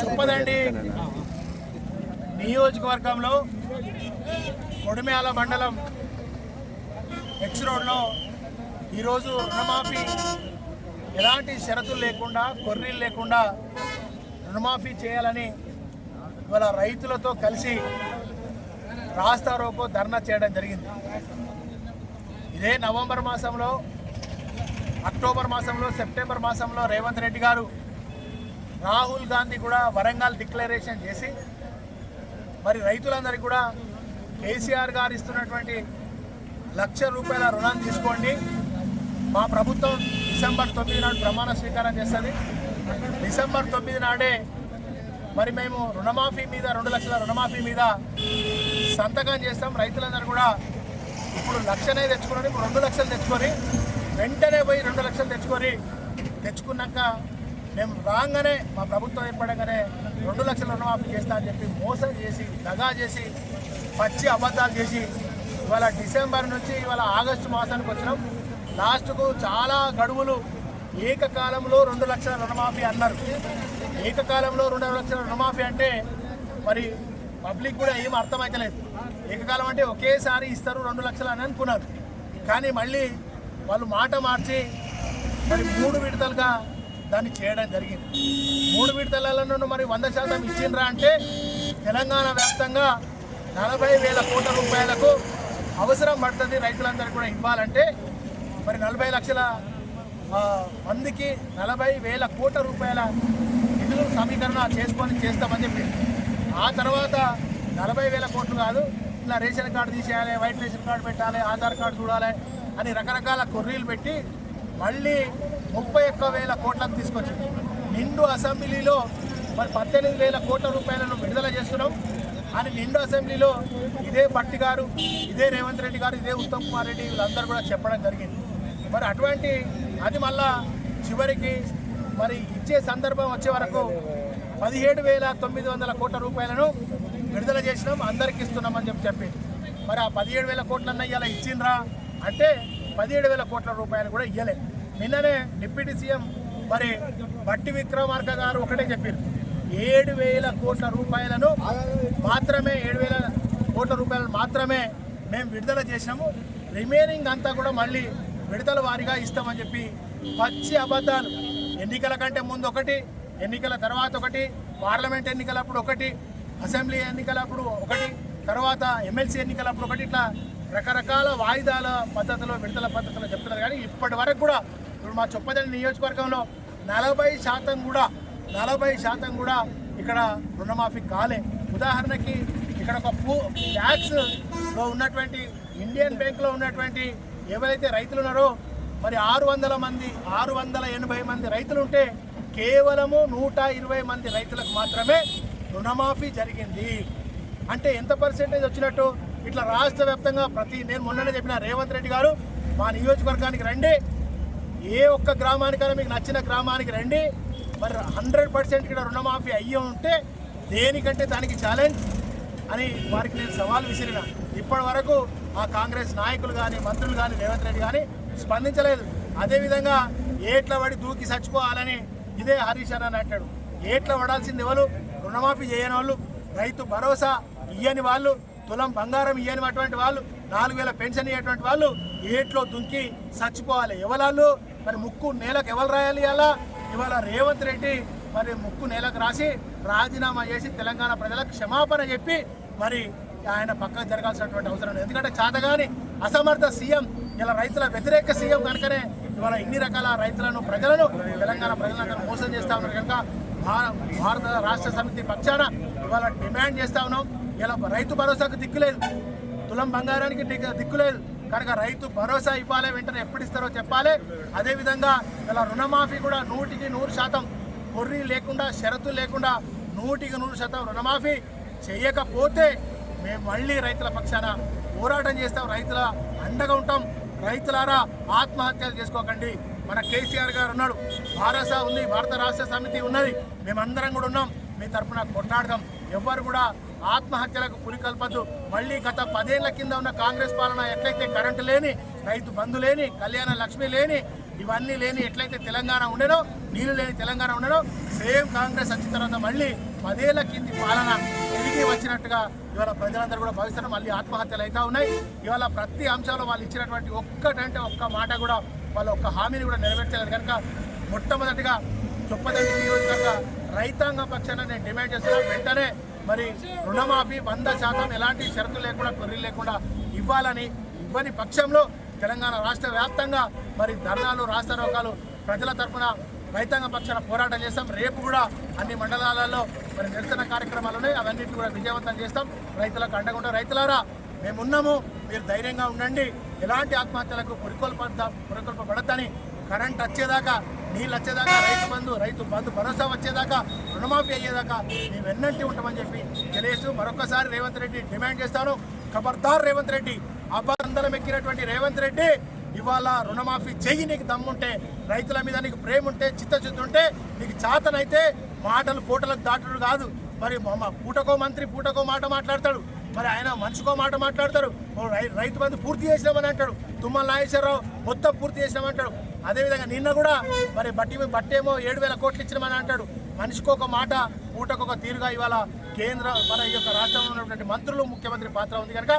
చెప్పదండి. నియోజకవర్గంలో కొడిమ్యాల మండలం ఎక్స్ రోడ్లో ఈరోజు రుణమాఫీ ఎలాంటి షరతులు లేకుండా కొర్రీలు లేకుండా రుణమాఫీ చేయాలని ఇవాళ రైతులతో కలిసి రాస్తా రోకో ధర్నా చేయడం జరిగింది. ఇదే నవంబర్ మాసంలో, అక్టోబర్ మాసంలో, సెప్టెంబర్ మాసంలో రేవంత్ రెడ్డి గారు, రాహుల్ గాంధీ కూడా వరంగల్ డిక్లరేషన్ చేసి మరి రైతులందరికీ కూడా కేసీఆర్ గారు ఇస్తున్నటువంటి ₹1,00,000 రుణాన్ని తీసుకోండి, మా ప్రభుత్వం డిసెంబర్ 9 నాడు ప్రమాణ స్వీకారం చేస్తుంది, డిసెంబర్ 9 నాడే మరి మేము రుణమాఫీ మీద 2 లక్షల రుణమాఫీ మీద సంతకం చేస్తాం, రైతులందరూ కూడా ఇప్పుడు 1,00,000 తెచ్చుకుని ఇప్పుడు 2 లక్షలు తెచ్చుకొని వెంటనే పోయి 2 లక్షలు తెచ్చుకున్నాక మేము రాగానే మా ప్రభుత్వం ఏర్పడగానే 2 లక్షల రుణమాఫీ చేస్తా అని చెప్పి మోసం చేసి దగా చేసి పచ్చి అబద్ధాలు చేసి ఇవాళ డిసెంబర్ నుంచి ఇవాళ ఆగస్టు మాసానికి వచ్చినాం. లాస్ట్కు చాలా గడువులు ఏకకాలంలో 2 లక్షల రుణమాఫీ అన్నారు. ఏకకాలంలో 2 లక్షల రుణమాఫీ అంటే మరి పబ్లిక్ కూడా ఏం అర్థమవుతలేదు. ఏకకాలం అంటే ఒకేసారి ఇస్తారు 2 లక్షలు అని అనుకున్నారు. కానీ మళ్ళీ వాళ్ళు మాట మార్చి మరి 3 విడతలుగా దాన్ని చేయడం జరిగింది. 3 విడతలలో మరి 100% ఇచ్చిండ్రా అంటే తెలంగాణ వ్యాప్తంగా 40,000 కోట్ల రూపాయలకు అవసరం పడుతుంది రైతులందరూ కూడా ఇవ్వాలంటే. మరి 40 లక్షల మందికి 40,000 కోట్ల రూపాయల నిధులు సమీకరణ చేస్తామని చెప్పి ఆ తర్వాత 40,000 కోట్లు కాదు, ఇలా రేషన్ కార్డు తీసేయాలి, వైట్ రేషన్ కార్డు పెట్టాలి, ఆధార్ కార్డు చూడాలి అని రకరకాల కొర్రీలు పెట్టి మళ్ళీ 31,000 కోట్లకు తీసుకొచ్చింది. నిండు అసెంబ్లీలో మరి 18,000 కోట్ల రూపాయలను విడుదల చేస్తున్నాం అని నిండు అసెంబ్లీలో ఇదే భట్టి గారు, ఇదే రేవంత్ రెడ్డి గారు, ఇదే ఉత్తమ్ కుమార్ రెడ్డి వీళ్ళందరూ కూడా చెప్పడం జరిగింది. మరి అటువంటి అది మళ్ళా చివరికి మరి ఇచ్చే సందర్భం వచ్చే వరకు 17,900 కోట్ల రూపాయలను విడుదల చేసినాం, అందరికి ఇస్తున్నామని చెప్పి మరి ఆ 17,000 కోట్లన్న ఇలా ఇచ్చిండ్రా అంటే 17,000 కోట్ల రూపాయలు కూడా ఇవ్వలే. నిన్ననే డిప్యూటీ సీఎం మరి భట్టి విక్రమార్క గారు ఒకటే చెప్పారు, 7,000 కోట్ల రూపాయలను మాత్రమే 7,000 కోట్ల రూపాయలను మాత్రమే మేము విడుదల చేసినాము, రిమైనింగ్ అంతా కూడా మళ్ళీ విడుదల వారీగా ఇస్తామని చెప్పి పచ్చి అబద్ధాలు. ఎన్నికల కంటే ముందు ఒకటి, ఎన్నికల తర్వాత ఒకటి, పార్లమెంట్ ఎన్నికలప్పుడు ఒకటి, అసెంబ్లీ ఎన్నికలప్పుడు ఒకటి, తర్వాత ఎమ్మెల్సీ ఎన్నికలప్పుడు ఒకటి, ఇట్లా రకరకాల వాయిదాల పద్ధతిలో విడుదల పద్ధతిలో చెప్తున్నారు. కానీ ఇప్పటి వరకు కూడా ఇప్పుడు మా చొప్పదండి నియోజకవర్గంలో 40% కూడా ఇక్కడ రుణమాఫీ కాలే. ఉదాహరణకి ఇక్కడ ఒక ట్యాక్స్లో ఉన్నటువంటి ఇండియన్ బ్యాంక్లో ఉన్నటువంటి ఎవరైతే రైతులు ఉన్నారో మరి 680 మంది రైతులు ఉంటే కేవలము 120 మంది రైతులకు మాత్రమే రుణమాఫీ జరిగింది. అంటే ఎంత పర్సెంటేజ్ వచ్చినట్టు? ఇట్లా రాష్ట్ర వ్యాప్తంగా నేను మొన్ననే చెప్పిన రేవంత్ రెడ్డి గారు మా నియోజకవర్గానికి రండి, ఏ ఒక్క గ్రామానికైనా మీకు నచ్చిన గ్రామానికి రండి, మరి 100% ఇక్కడ రుణమాఫీ అయ్యి ఉంటే దేనికంటే దానికి ఛాలెంజ్ అని వారికి నేను సవాల్ విసిరిన. ఇప్పటి వరకు ఆ కాంగ్రెస్ నాయకులు కానీ మంత్రులు కానీ రేవంత్ రెడ్డి కానీ స్పందించలేదు. అదేవిధంగా ఏట్ల పడి దూకి చచ్చిపోవాలని ఇదే హరీష్ అని అంటాడు. ఏట్ల పడాల్సింది ఎవరు? రుణమాఫీ చేయని వాళ్ళు, రైతు భరోసా ఇయ్యని వాళ్ళు, తులం బంగారం ఇయ్యని అటువంటి వాళ్ళు, 4,000 పెన్షన్ ఇయ్యేటువంటి వాళ్ళు ఏట్లో దుంకి చచ్చిపోవాలి. ఎవరు మరి ముక్కు నేలకు ఎవరు రాయాలి? అలా ఇవాళ రేవంత్ రెడ్డి మరి ముక్కు నేలకు రాసి రాజీనామా చేసి తెలంగాణ ప్రజలకు క్షమాపణ చెప్పి మరి ఆయన పక్కకు జరగాల్సినటువంటి అవసరం లేదు. ఎందుకంటే చాతగాని అసమర్థ సీఎం, ఇలా రైతుల వ్యతిరేక సీఎం కనుకనే ఇవాళ ఇన్ని రకాల రైతులను ప్రజలను తెలంగాణ ప్రజలందరూ మోసం చేస్తూ ఉన్నారు. కనుక భారత రాష్ట్ర సమితి పక్షాన ఇవాళ డిమాండ్ చేస్తూ ఉన్నాం. ఇలా రైతు భరోసాకు దిక్కులేదు, తులం బంగారానికి దిక్కులేదు కనుక రైతు భరోసా ఇవ్వాలి, వెంటనే ఎప్పుడు ఇస్తారో చెప్పాలి. అదేవిధంగా ఇలా రుణమాఫీ కూడా 100% కొర్రీ లేకుండా, షరతులు లేకుండా 100% రుణమాఫీ చేయకపోతే మేము మళ్ళీ రైతుల పక్షాన పోరాటం చేస్తాం, రైతుల అండగా ఉంటాం. రైతులారా ఆత్మహత్యలు చేసుకోకండి. మన కేసీఆర్ గారు ఉన్నాడు, భారసా ఉంది, భారత రాష్ట్ర సమితి ఉన్నది, మేమందరం కూడా ఉన్నాం, మీ తరఫున కొట్లాడదాం. ఎవ్వరు కూడా ఆత్మహత్యలకు పురికల్పద్దు. మళ్ళీ గత 10 ఏళ్ల కింద ఉన్న కాంగ్రెస్ పాలన ఎట్లయితే కరెంటు లేని, రైతు బంధు లేని, కళ్యాణ లక్ష్మి లేని, ఇవన్నీ లేని ఎట్లయితే తెలంగాణ ఉండేనో, నీళ్లు లేని తెలంగాణ ఉండేనో, సేమ్ కాంగ్రెస్ వచ్చిన తర్వాత మళ్ళీ 10 ఏళ్ల కింది పాలన తిరిగి వచ్చినట్టుగా ఇవాళ ప్రజలందరూ కూడా భావిస్తారు. మళ్ళీ ఆత్మహత్యలు అవుతా ఉన్నాయి. ఇవాళ ప్రతి అంశంలో వాళ్ళు ఇచ్చినటువంటి ఒక్కటంటే ఒక్క మాట కూడా, వాళ్ళ ఒక్క హామీని కూడా నెరవేర్చలేదు. కనుక మొట్టమొదటిగా చొప్పదండి నియోజకవర్గ రైతాంగ పక్షాన నేను డిమాండ్ చేస్తున్నాను, వెంటనే మరి రుణమాఫీ 100% ఎలాంటి షరతులు లేకుండా, కొర్రీలు లేకుండా ఇవ్వాలని. ఇవ్వని పక్షంలో తెలంగాణ రాష్ట్ర వ్యాప్తంగా మరి ధర్నాలు, రాస్తారోకాలు ప్రజల తరఫున రైతాంగ పక్షాన పోరాటం చేస్తాం. రేపు కూడా అన్ని మండలాలలో మరి నిరసన కార్యక్రమాలు ఉన్నాయి, అవన్నిటిని కూడా విజయవంతం చేస్తాం. రైతులకు అండగా రైతులారా మేమున్నాము, మీరు ధైర్యంగా ఉండండి. ఎలాంటి ఆత్మహత్యలకు పురికొల్పబడద్దని, కరెంట్ వచ్చేదాకా, నీళ్ళు వచ్చేదాకా, రైతు బంధు భరోసా వచ్చేదాకా, రుణమాఫీ అయ్యేదాకా మేము వెన్నంటి ఉంటామని చెప్పి తెలియజేస్తూ మరొకసారి రేవంత్ రెడ్డి డిమాండ్ చేస్తాను. ఖబర్దార్ రేవంత్ రెడ్డి, అభ్యంతరం ఎక్కినటువంటి రేవంత్ రెడ్డి, ఇవాళ రుణమాఫీ చెయ్యి. నీకు దమ్ముంటే, రైతుల మీద నీకు ప్రేమ ఉంటే, చిత్తశుద్ధి ఉంటే, నీకు చాతనైతే మాటలు పూటలకు దాటుడు కాదు. మరి పూటకో మంత్రి పూటకో మాట మాట్లాడతాడు, మరి ఆయన మనిషికో మాట మాట్లాడతారు. రైతు బంధు పూర్తి చేసినామని అంటాడు, తుమ్మల నాగేశ్వరరావు మొత్తం పూర్తి చేసినామంటాడు. అదేవిధంగా నిన్న కూడా మరి బట్టేమో 7,000 కోట్లు ఇచ్చినామని అంటాడు. మనిషికి ఒక మాట, పూటకొక తీరుగా ఇవాళ కేంద్ర మన ఈ యొక్క రాష్ట్రంలో ఉన్నటువంటి మంత్రులు, ముఖ్యమంత్రి పాత్ర ఉంది. కనుక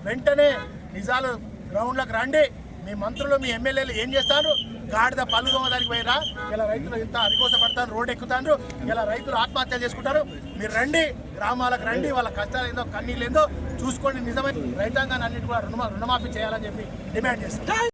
వెంటనే నిజాలు గ్రౌండ్లకు రండి. మీ మంత్రులు, మీ ఎమ్మెల్యేలు ఏం చేస్తారు? గాడిద పళ్ళు దొంగదానికి పోయినా ఇలా రైతులు ఇంత అరికోసపడతారు, రోడ్డు ఎక్కుతారు, ఇలా రైతులు ఆత్మహత్యలు చేసుకుంటారు. మీరు రండి, గ్రామాలకు రండి, వాళ్ళ కష్టాలు ఏందో, కన్నీళ్ళు ఏందో చూసుకోండి. నిజమైన రైతాంగాన్ని అన్నిటి కూడా రుణమాఫీ చేయాలని చెప్పి డిమాండ్ చేస్తారు.